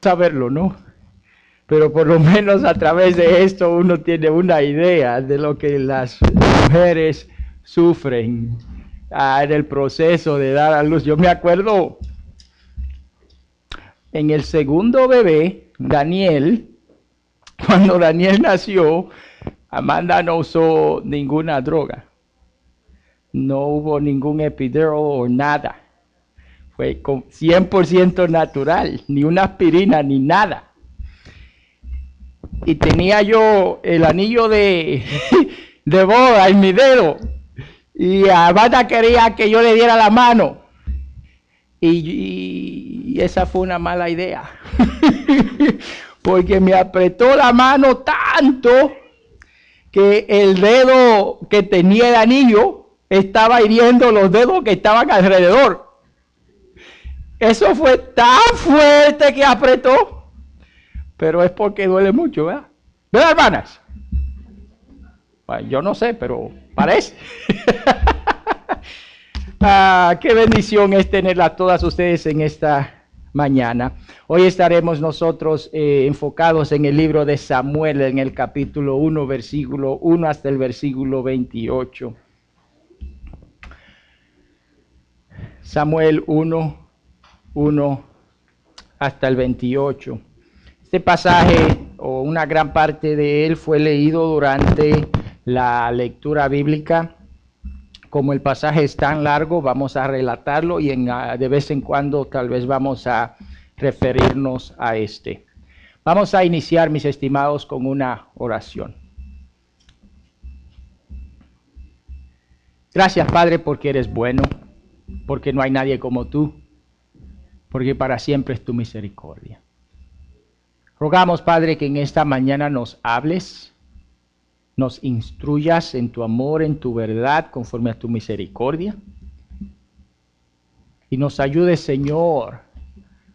saberlo, ¿no? Pero por lo menos a través de esto uno tiene una idea de lo que las mujeres sufren en el proceso de dar a luz. Yo me acuerdo en el segundo bebé, Daniel, cuando Daniel nació, Amanda no usó ninguna droga. No hubo ningún epidural o nada. Fue 100% natural, ni una aspirina, ni nada. Y tenía yo el anillo de boda en mi dedo. Y Amanda quería que yo le diera la mano. Y esa fue una mala idea. Porque me apretó la mano tanto que el dedo que tenía el anillo estaba hiriendo los dedos que estaban alrededor. Eso fue tan fuerte que apretó. Pero es porque duele mucho, ¿verdad? ¿Verdad, hermanas? Bueno, yo no sé, pero parece. Qué bendición es tenerla a todas ustedes en esta mañana. Hoy estaremos nosotros enfocados en el libro de Samuel, en el capítulo 1, versículo 1 hasta el versículo 28. Samuel 1 hasta el 28. Este pasaje, o una gran parte de él, fue leído durante la lectura bíblica. Como el pasaje es tan largo, vamos a relatarlo y de vez en cuando tal vez vamos a referirnos a este. Vamos a iniciar, mis estimados, con una oración. Gracias, Padre, porque eres bueno, porque no hay nadie como tú, porque para siempre es tu misericordia. Rogamos, Padre, que en esta mañana nos hables, nos instruyas en tu amor, en tu verdad, conforme a tu misericordia. Y nos ayudes, Señor,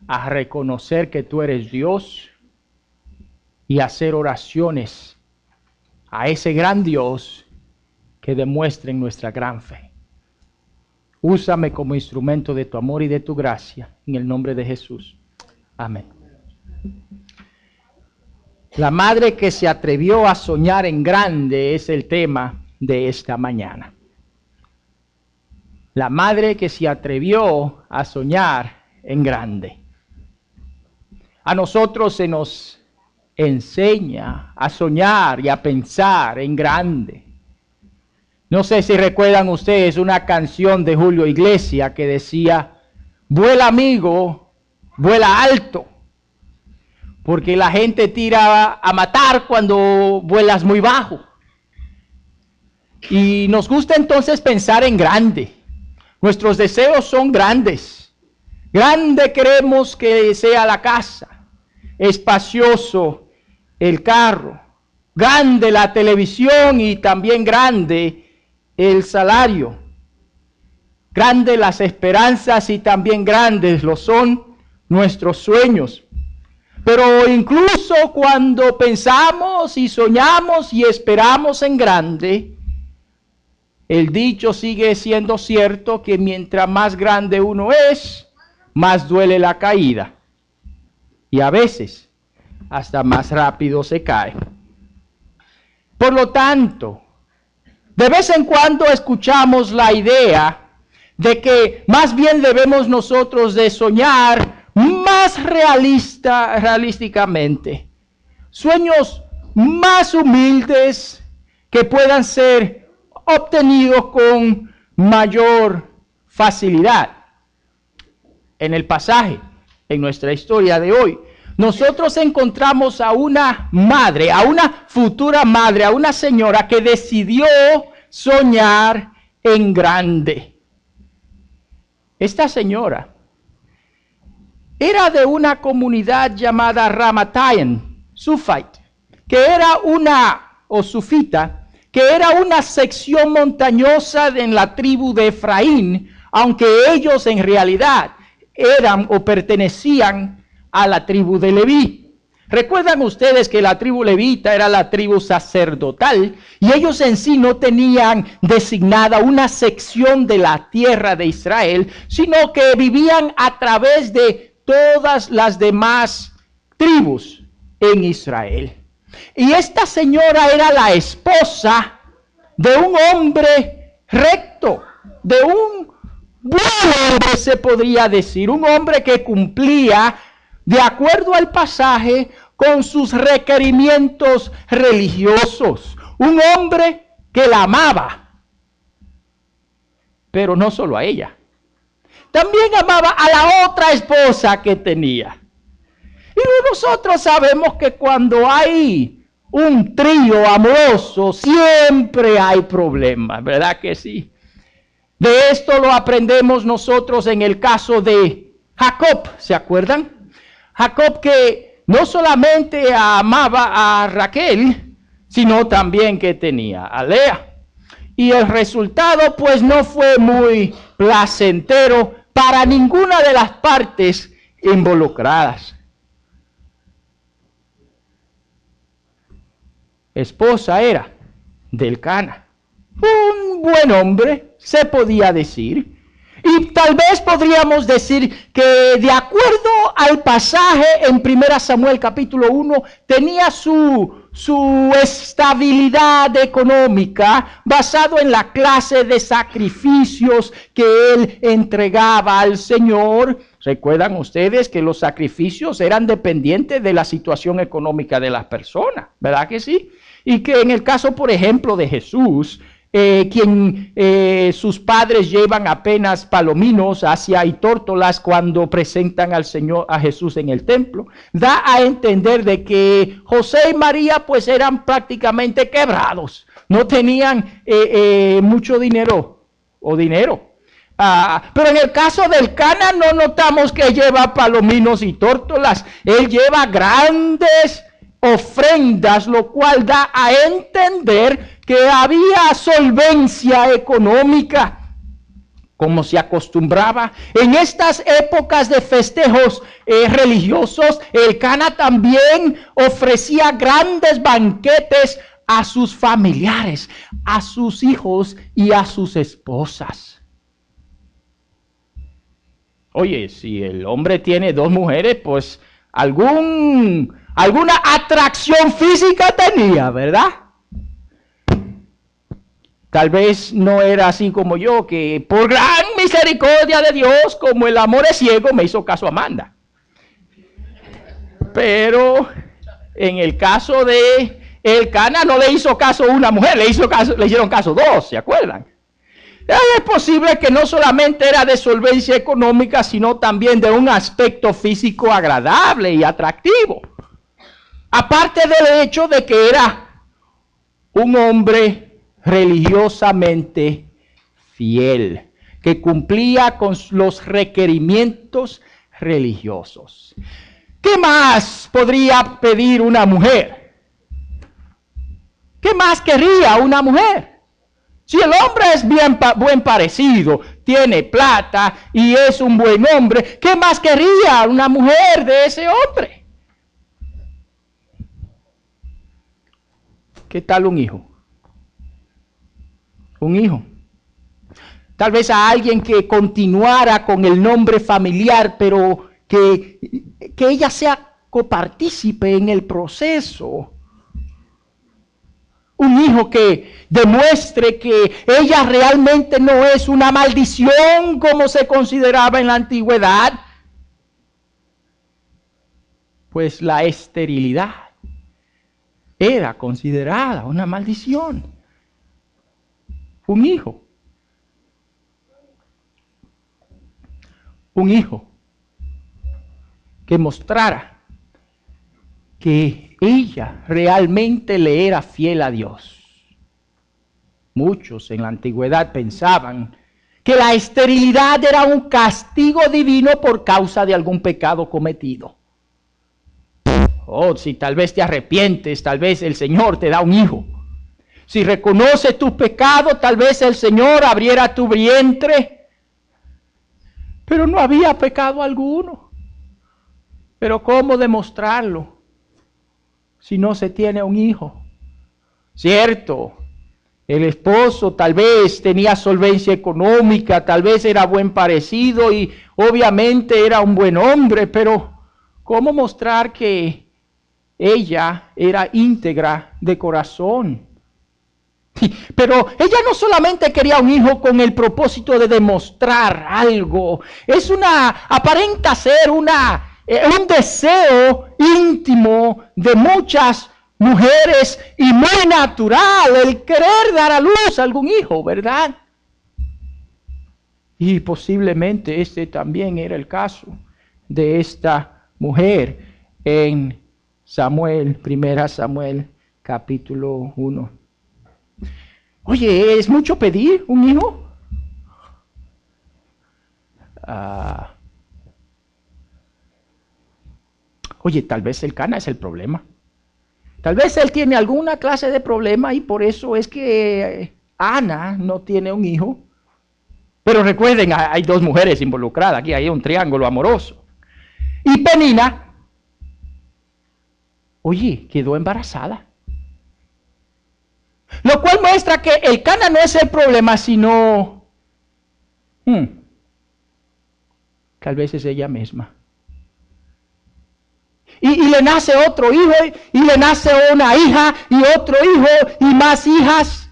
a reconocer que tú eres Dios y a hacer oraciones a ese gran Dios que demuestren nuestra gran fe. Úsame como instrumento de tu amor y de tu gracia, en el nombre de Jesús. Amén. La madre que se atrevió a soñar en grande es el tema de esta mañana. La madre que se atrevió a soñar en grande. A nosotros se nos enseña a soñar y a pensar en grande. No sé si recuerdan ustedes una canción de Julio Iglesias que decía: vuela amigo, vuela alto. Porque la gente tira a matar cuando vuelas muy bajo. Y nos gusta entonces pensar en grande. Nuestros deseos son grandes. Grande queremos que sea la casa. Espacioso el carro. Grande la televisión y también grande el salario. Grandes las esperanzas y también grandes lo son nuestros sueños. Pero incluso cuando pensamos y soñamos y esperamos en grande, el dicho sigue siendo cierto que mientras más grande uno es, más duele la caída. Y a veces hasta más rápido se cae. Por lo tanto, de vez en cuando escuchamos la idea de que más bien debemos nosotros de soñar más realísticamente, sueños más humildes que puedan ser obtenidos con mayor facilidad. En el pasaje, en nuestra historia de hoy, nosotros encontramos a una madre, a una futura madre, a una señora que decidió soñar en grande. Esta señora era de una comunidad llamada Ramatayim, Sufite, que era sufita, que era una sección montañosa en la tribu de Efraín, aunque ellos en realidad eran o pertenecían a la tribu de Leví. Recuerdan ustedes que la tribu levita era la tribu sacerdotal y ellos en sí no tenían designada una sección de la tierra de Israel, sino que vivían a través de todas las demás tribus en Israel. Y esta señora era la esposa de un hombre recto, de un buen hombre, se podría decir, un hombre que cumplía, de acuerdo al pasaje, con sus requerimientos religiosos. Un hombre que la amaba, pero no solo a ella, también amaba a la otra esposa que tenía. Y nosotros sabemos que cuando hay un trío amoroso, siempre hay problemas, ¿verdad que sí? De esto lo aprendemos nosotros en el caso de Jacob, ¿se acuerdan? Jacob, que no solamente amaba a Raquel, sino también que tenía a Lea. Y el resultado pues no fue muy placentero para ninguna de las partes involucradas. Esposa era del Elcana, un buen hombre, se podía decir. Y tal vez podríamos decir que de acuerdo al pasaje en 1 Samuel capítulo 1, tenía su estabilidad económica basado en la clase de sacrificios que él entregaba al Señor. Recuerdan ustedes que los sacrificios eran dependientes de la situación económica de las personas, ¿verdad que sí? Y que en el caso, por ejemplo, de Jesús, sus padres llevan apenas palominos y tórtolas cuando presentan al Señor, a Jesús en el templo, da a entender de que José y María pues eran prácticamente quebrados, no tenían mucho dinero. Pero en el caso del Elcana no notamos que lleva palominos y tórtolas, él lleva grandes ofrendas, lo cual da a entender que había solvencia económica, como se acostumbraba. En estas épocas de festejos religiosos, Elcana también ofrecía grandes banquetes a sus familiares, a sus hijos y a sus esposas. Oye, si el hombre tiene dos mujeres, pues alguna atracción física tenía, ¿verdad? Tal vez no era así como yo, que por gran misericordia de Dios, como el amor es ciego, me hizo caso Amanda. Pero en el caso de Elcana no le hizo caso una mujer, le hicieron caso dos, ¿se acuerdan? Es posible que no solamente era de solvencia económica, sino también de un aspecto físico agradable y atractivo. Aparte del hecho de que era un hombre religiosamente fiel, que cumplía con los requerimientos religiosos. ¿Qué más podría pedir una mujer? ¿Qué más querría una mujer? Si el hombre es buen parecido, tiene plata y es un buen hombre, ¿qué más querría una mujer de ese hombre? ¿Qué tal un hijo? Un hijo. Tal vez a alguien que continuara con el nombre familiar, pero que ella sea copartícipe en el proceso. Un hijo que demuestre que ella realmente no es una maldición como se consideraba en la antigüedad. Pues la esterilidad era considerada una maldición. Un hijo. Un hijo que mostrara que ella realmente le era fiel a Dios. Muchos en la antigüedad pensaban que la esterilidad era un castigo divino por causa de algún pecado cometido. Oh, si tal vez te arrepientes, tal vez el Señor te da un hijo. Si reconoces tu pecado, tal vez el Señor abriera tu vientre. Pero no había pecado alguno. Pero ¿cómo demostrarlo si no se tiene un hijo? Cierto, el esposo tal vez tenía solvencia económica, tal vez era buen parecido y obviamente era un buen hombre, pero cómo mostrar que ella era íntegra de corazón. Pero ella no solamente quería un hijo con el propósito de demostrar algo. Aparenta ser un deseo íntimo de muchas mujeres y muy natural el querer dar a luz a algún hijo, ¿verdad? Y posiblemente este también era el caso de esta mujer en Samuel, 1 Samuel, capítulo 1. Oye, ¿es mucho pedir un hijo? Oye, tal vez el Cana es el problema. Tal vez él tiene alguna clase de problema y por eso es que Ana no tiene un hijo. Pero recuerden, hay dos mujeres involucradas, aquí hay un triángulo amoroso. Y Penina, oye, quedó embarazada. Lo cual muestra que el Cana no es el problema, sino tal vez es ella misma. Y le nace otro hijo, y le nace una hija, y otro hijo, y más hijas.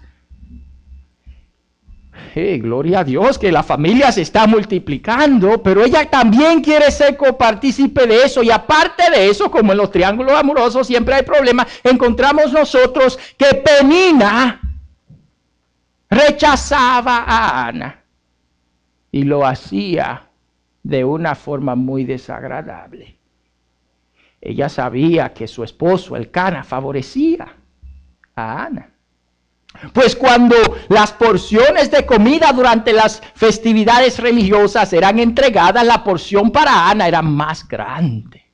Gloria a Dios que la familia se está multiplicando, pero ella también quiere ser copartícipe de eso. Y aparte de eso, como en los triángulos amorosos siempre hay problemas, encontramos nosotros que Penina rechazaba a Ana y lo hacía de una forma muy desagradable. Ella sabía que su esposo, el Cana, favorecía a Ana. Pues cuando las porciones de comida durante las festividades religiosas eran entregadas, la porción para Ana era más grande.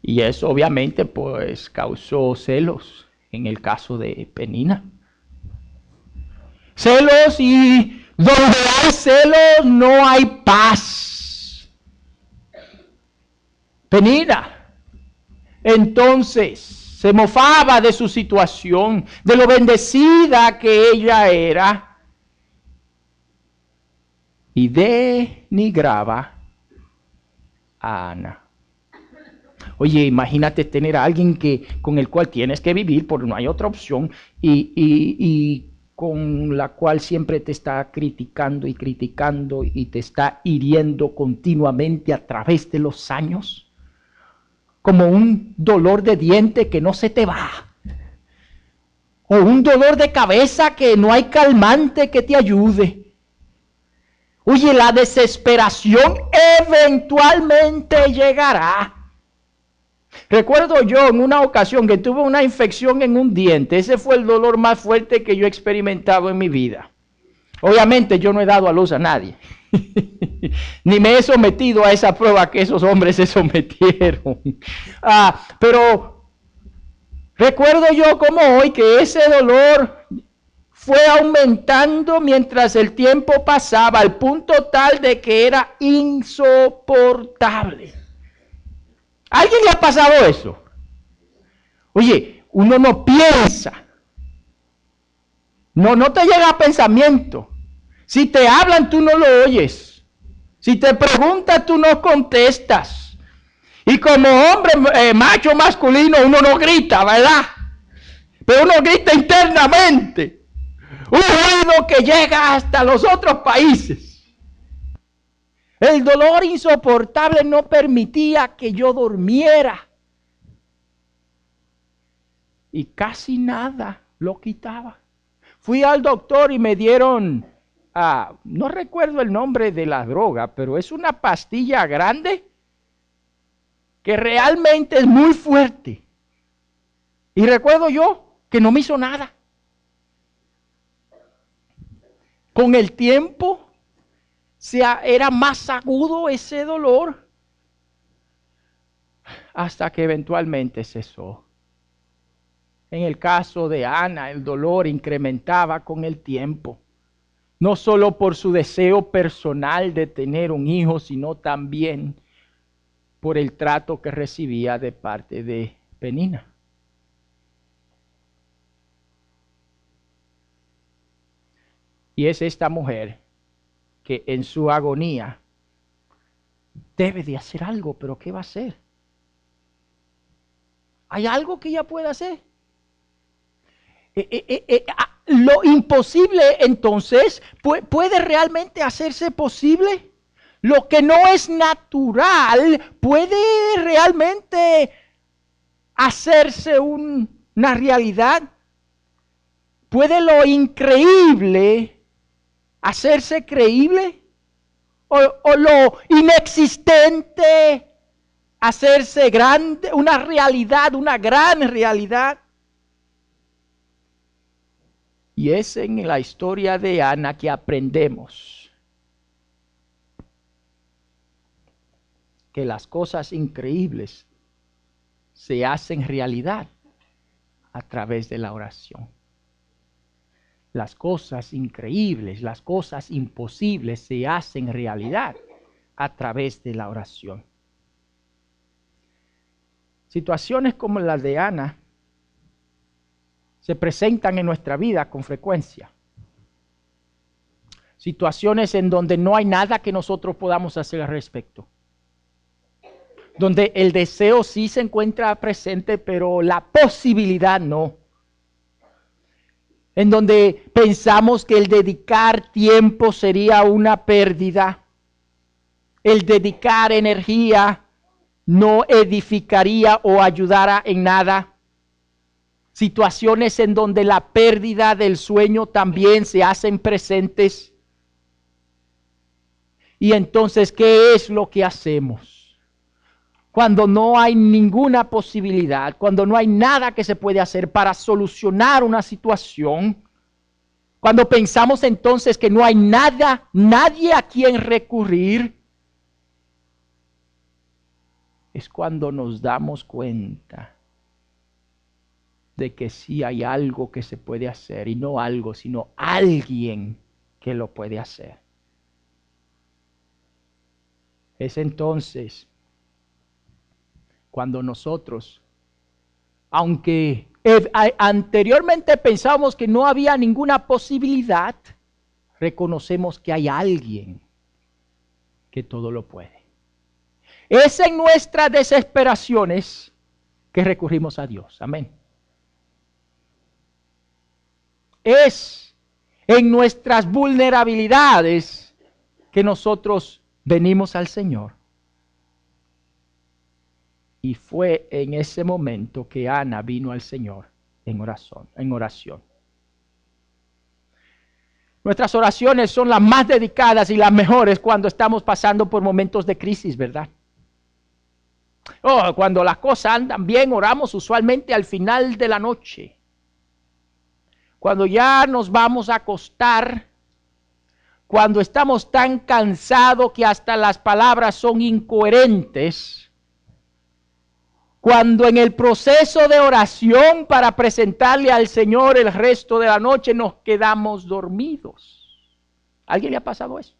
Y eso obviamente pues causó celos en el caso de Penina. Celos, y donde hay celos no hay paz. Penina, entonces, se mofaba de su situación, de lo bendecida que ella era, y denigraba a Ana. Oye, imagínate tener a alguien con el cual tienes que vivir, porque no hay otra opción, y con la cual siempre te está criticando y te está hiriendo continuamente a través de los años, como un dolor de diente que no se te va, o un dolor de cabeza que no hay calmante que te ayude. Oye, la desesperación eventualmente llegará. Recuerdo yo en una ocasión que tuve una infección en un diente. Ese fue el dolor más fuerte que yo he experimentado en mi vida. Obviamente yo no he dado a luz a nadie. Ni me he sometido a esa prueba que esos hombres se sometieron. Pero recuerdo yo como hoy que ese dolor fue aumentando mientras el tiempo pasaba, al punto tal de que era insoportable. ¿A alguien le ha pasado eso? Oye, uno no piensa. No te llega a pensamiento. Si te hablan, tú no lo oyes. Si te preguntan, tú no contestas. Y como hombre macho masculino, uno no grita, ¿verdad? Pero uno grita internamente. Un ruido que llega hasta los otros países. El dolor insoportable no permitía que yo durmiera. Y casi nada lo quitaba. Fui al doctor y me dieron, no recuerdo el nombre de la droga, pero es una pastilla grande que realmente es muy fuerte. Y recuerdo yo que no me hizo nada. Con el tiempo era más agudo ese dolor hasta que eventualmente cesó. En el caso de Ana, el dolor incrementaba con el tiempo, no solo por su deseo personal de tener un hijo, sino también por el trato que recibía de parte de Penina. Y es esta mujer que en su agonía debe de hacer algo, pero ¿qué va a hacer? ¿Hay algo que ella pueda hacer? Lo imposible entonces puede realmente hacerse posible. Lo que no es natural puede realmente hacerse una realidad. ¿Puede lo increíble hacerse creíble? ¿O lo inexistente hacerse grande? Una realidad, una gran realidad. Y es en la historia de Ana que aprendemos que las cosas increíbles se hacen realidad a través de la oración. Las cosas increíbles, las cosas imposibles se hacen realidad a través de la oración. Situaciones como las de Ana se presentan en nuestra vida con frecuencia. Situaciones en donde no hay nada que nosotros podamos hacer al respecto. Donde el deseo sí se encuentra presente, pero la posibilidad no. En donde pensamos que el dedicar tiempo sería una pérdida. El dedicar energía no edificaría o ayudara en nada. Situaciones en donde la pérdida del sueño también se hacen presentes. Y entonces, ¿qué es lo que hacemos? Cuando no hay ninguna posibilidad, cuando no hay nada que se puede hacer para solucionar una situación, cuando pensamos entonces que no hay nada, nadie a quien recurrir, es cuando nos damos cuenta de que sí hay algo que se puede hacer, y no algo, sino alguien que lo puede hacer. Es entonces cuando nosotros, aunque anteriormente pensábamos que no había ninguna posibilidad, reconocemos que hay alguien que todo lo puede. Es en nuestras desesperaciones que recurrimos a Dios. Amén. Es en nuestras vulnerabilidades que nosotros venimos al Señor. Y fue en ese momento que Ana vino al Señor en oración. Nuestras oraciones son las más dedicadas y las mejores cuando estamos pasando por momentos de crisis, ¿verdad? Cuando las cosas andan bien, oramos usualmente al final de la noche. Cuando ya nos vamos a acostar, cuando estamos tan cansados que hasta las palabras son incoherentes, cuando en el proceso de oración para presentarle al Señor el resto de la noche nos quedamos dormidos. ¿A alguien le ha pasado eso?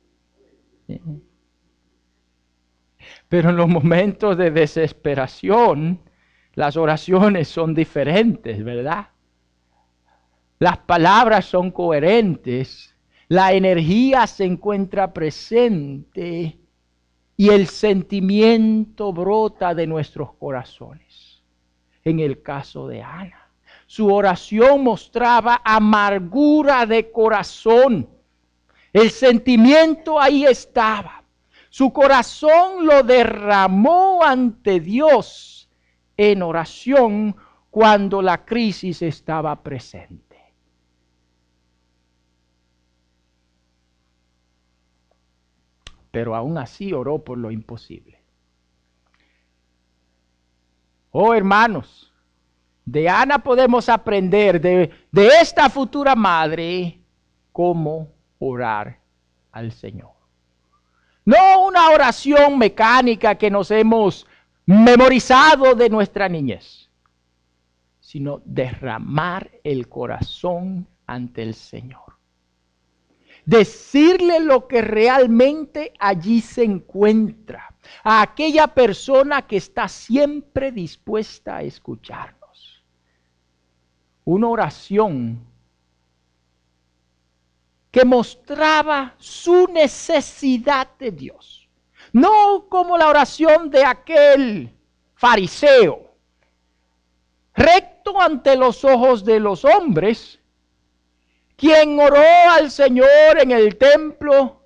Pero en los momentos de desesperación, las oraciones son diferentes, ¿verdad? Las palabras son coherentes, la energía se encuentra presente y el sentimiento brota de nuestros corazones. En el caso de Ana, su oración mostraba amargura de corazón. El sentimiento ahí estaba. Su corazón lo derramó ante Dios en oración cuando la crisis estaba presente. Pero aún así oró por lo imposible. Oh, hermanos, de Ana podemos aprender, de esta futura madre, cómo orar al Señor. No una oración mecánica que nos hemos memorizado de nuestra niñez, sino derramar el corazón ante el Señor. Decirle lo que realmente allí se encuentra a aquella persona que está siempre dispuesta a escucharnos. Una oración que mostraba su necesidad de Dios. no como la oración de aquel fariseo, recto ante los ojos de los hombres, quien oró al Señor en el templo,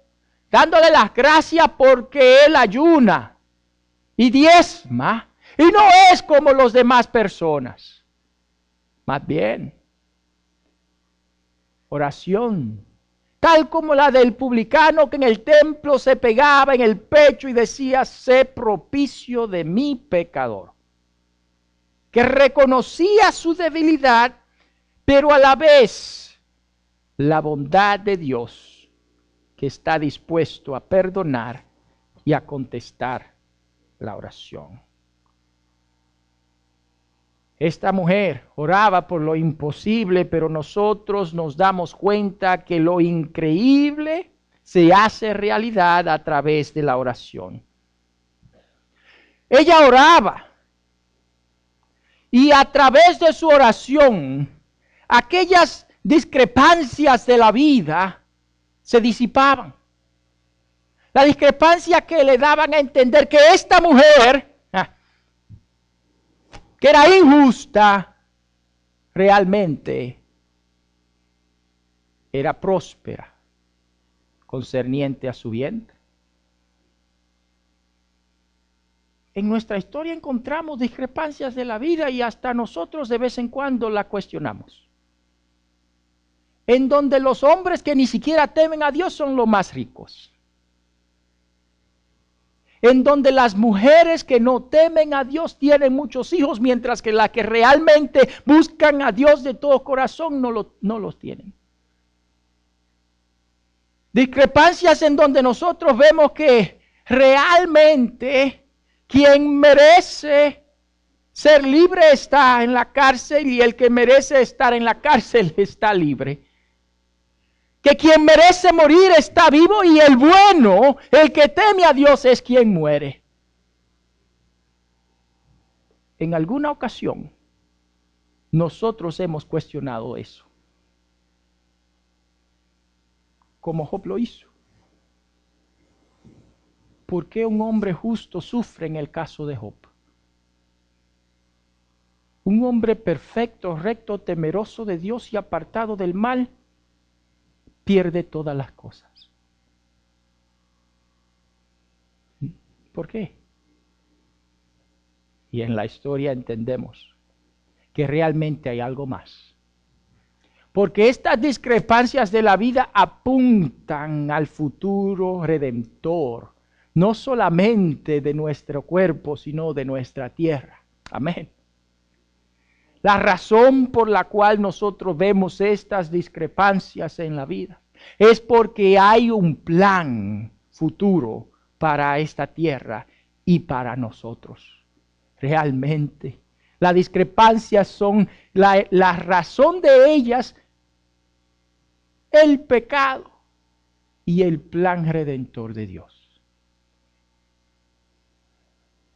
dándole las gracias porque él ayuna y diezma, y no es como los demás personas. Más bien, oración, tal como la del publicano que en el templo se pegaba en el pecho y decía: sé propicio de mi pecador. Que reconocía su debilidad, pero a la vez la bondad de Dios, que está dispuesto a perdonar y a contestar la oración. Esta mujer oraba por lo imposible, pero nosotros nos damos cuenta que lo increíble se hace realidad a través de la oración. Ella oraba, y a través de su oración, aquellas discrepancias de la vida se disipaban. La discrepancia que le daban a entender que esta mujer, que era injusta, realmente era próspera, concerniente a su vientre. En nuestra historia encontramos discrepancias de la vida y hasta nosotros de vez en cuando la cuestionamos. En donde los hombres que ni siquiera temen a Dios son los más ricos. En donde las mujeres que no temen a Dios tienen muchos hijos, mientras que las que realmente buscan a Dios de todo corazón no los tienen. Discrepancias en donde nosotros vemos que realmente quien merece ser libre está en la cárcel y el que merece estar en la cárcel está libre. Que quien merece morir está vivo y el bueno, el que teme a Dios, es quien muere. En alguna ocasión, nosotros hemos cuestionado eso. Como Job lo hizo. ¿Por qué un hombre justo sufre en el caso de Job? Un hombre perfecto, recto, temeroso de Dios y apartado del mal, pierde todas las cosas. ¿Por qué? Y en la historia entendemos que realmente hay algo más. Porque estas discrepancias de la vida apuntan al futuro redentor, no solamente de nuestro cuerpo, sino de nuestra tierra. Amén. La razón por la cual nosotros vemos estas discrepancias en la vida es porque hay un plan futuro para esta tierra y para nosotros. Realmente, las discrepancias son la razón de ellas, el pecado y el plan redentor de Dios.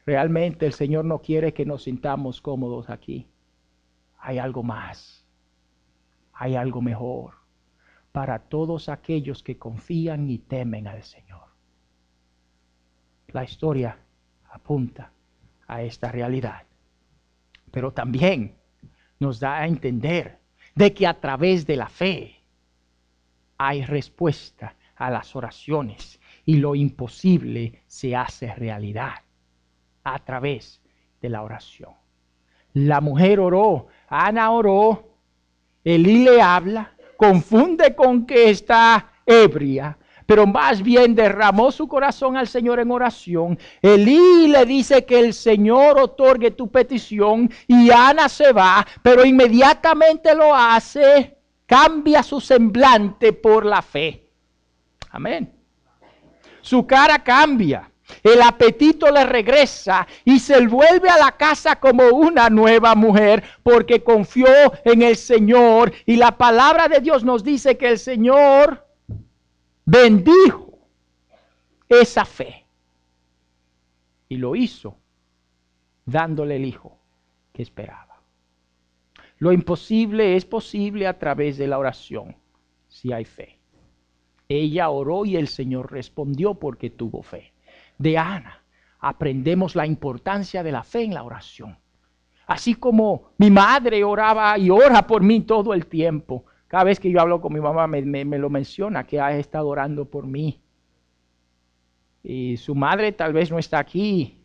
Realmente el Señor no quiere que nos sintamos cómodos aquí. Hay algo más, hay algo mejor para todos aquellos que confían y temen al Señor. La historia apunta a esta realidad, pero también nos da a entender de que a través de la fe hay respuesta a las oraciones y lo imposible se hace realidad a través de la oración. La mujer oró, Ana oró, Elí le habla, confunde con que está ebria, pero más bien derramó su corazón al Señor en oración. Elí le dice que el Señor otorgue tu petición y Ana se va, pero inmediatamente lo hace, cambia su semblante por la fe. Amén. Su cara cambia. El apetito le regresa y se vuelve a la casa como una nueva mujer porque confió en el Señor. Y la palabra de Dios nos dice que el Señor bendijo esa fe. Y lo hizo dándole el hijo que esperaba. Lo imposible es posible a través de la oración, si hay fe. Ella oró y el Señor respondió porque tuvo fe. De Ana aprendemos la importancia de la fe en la oración. Así como mi madre oraba y ora por mí todo el tiempo. Cada vez que yo hablo con mi mamá me lo menciona, que ha estado orando por mí. Y su madre tal vez no está aquí.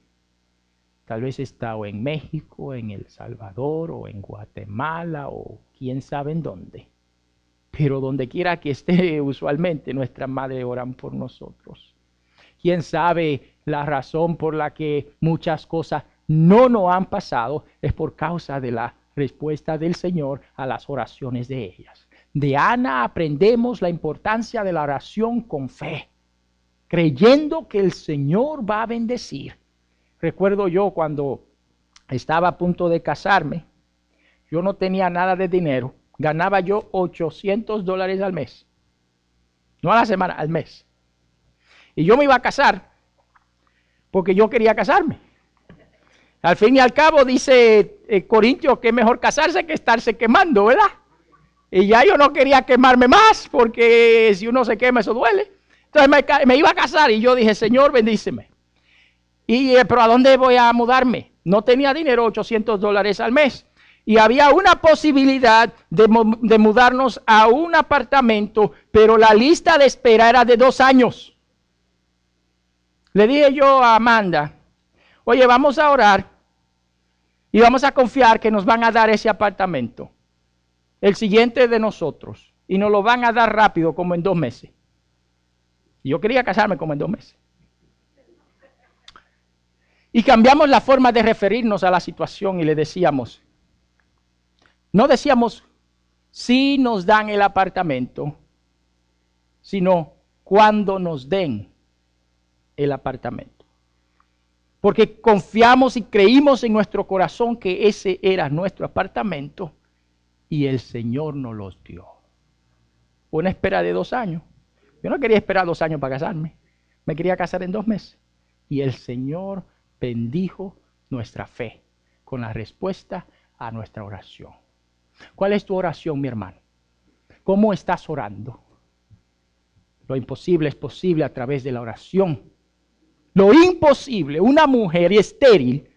Tal vez está o en México, en El Salvador, o en Guatemala, o quién sabe en dónde. Pero donde quiera que esté, usualmente nuestras madres oran por nosotros. Quién sabe la razón por la que muchas cosas no nos han pasado, es por causa de la respuesta del Señor a las oraciones de ellas. De Ana aprendemos la importancia de la oración con fe, creyendo que el Señor va a bendecir. Recuerdo yo cuando estaba a punto de casarme, yo no tenía nada de dinero, ganaba yo $800 al mes, no a la semana, al mes. Y yo me iba a casar porque yo quería casarme. Al fin y al cabo dice Corintios que es mejor casarse que estarse quemando, ¿verdad? Y ya yo no quería quemarme más porque si uno se quema eso duele. Entonces me iba a casar y yo dije, Señor, bendíceme. Pero ¿a dónde voy a mudarme? No tenía dinero, $800 al mes. Y había una posibilidad de mudarnos a un apartamento, pero la lista de espera era de 2 años. Le dije yo a Amanda, oye, vamos a orar y vamos a confiar que nos van a dar ese apartamento, el siguiente de nosotros, y nos lo van a dar rápido, como en 2 meses. Y yo quería casarme como en 2 meses. Y cambiamos la forma de referirnos a la situación y le decíamos, no decíamos si nos dan el apartamento, sino cuando nos den el apartamento. Porque confiamos y creímos en nuestro corazón que ese era nuestro apartamento y el Señor nos los dio. Una espera de 2 años. Yo no quería esperar 2 años para casarme. Me quería casar en 2 meses. Y el Señor bendijo nuestra fe con la respuesta a nuestra oración. ¿Cuál es tu oración, mi hermano? ¿Cómo estás orando? Lo imposible es posible a través de la oración. Lo imposible, una mujer estéril,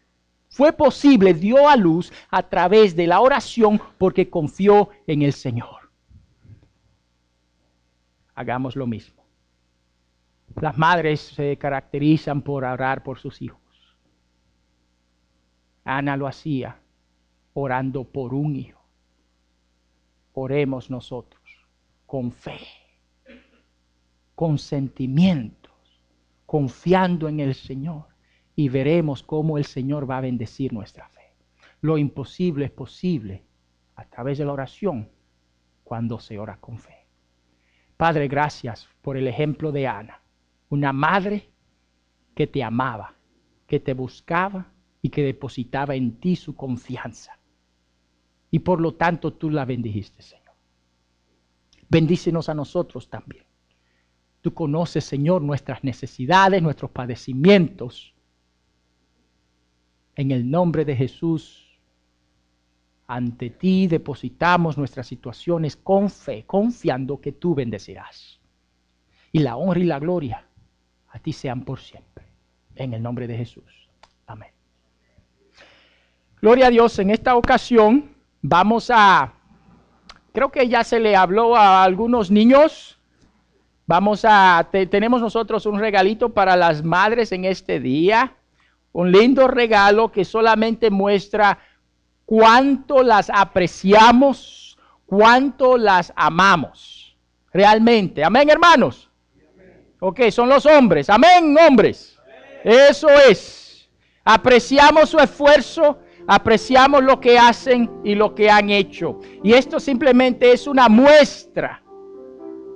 fue posible, dio a luz a través de la oración porque confió en el Señor. Hagamos lo mismo. Las madres se caracterizan por orar por sus hijos. Ana lo hacía orando por un hijo. Oremos nosotros con fe, con sentimientos, confiando en el Señor y veremos cómo el Señor va a bendecir nuestra fe. Lo imposible es posible a través de la oración cuando se ora con fe. Padre, gracias por el ejemplo de Ana, una madre que te amaba, que te buscaba y que depositaba en ti su confianza. Y por lo tanto tú la bendijiste, Señor. Bendícenos a nosotros también. Tú conoces, Señor, nuestras necesidades, nuestros padecimientos. En el nombre de Jesús, ante ti depositamos nuestras situaciones con fe, confiando que tú bendecirás. Y la honra y la gloria a ti sean por siempre. En el nombre de Jesús. Amén. Gloria a Dios. En esta ocasión creo que ya se le habló a algunos niños. Tenemos nosotros un regalito para las madres en este día. Un lindo regalo que solamente muestra cuánto las apreciamos, cuánto las amamos. Realmente. Amén, hermanos. Ok, son los hombres. Amén, hombres. Eso es. Apreciamos su esfuerzo, apreciamos lo que hacen y lo que han hecho. Y esto simplemente es una muestra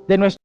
de nuestro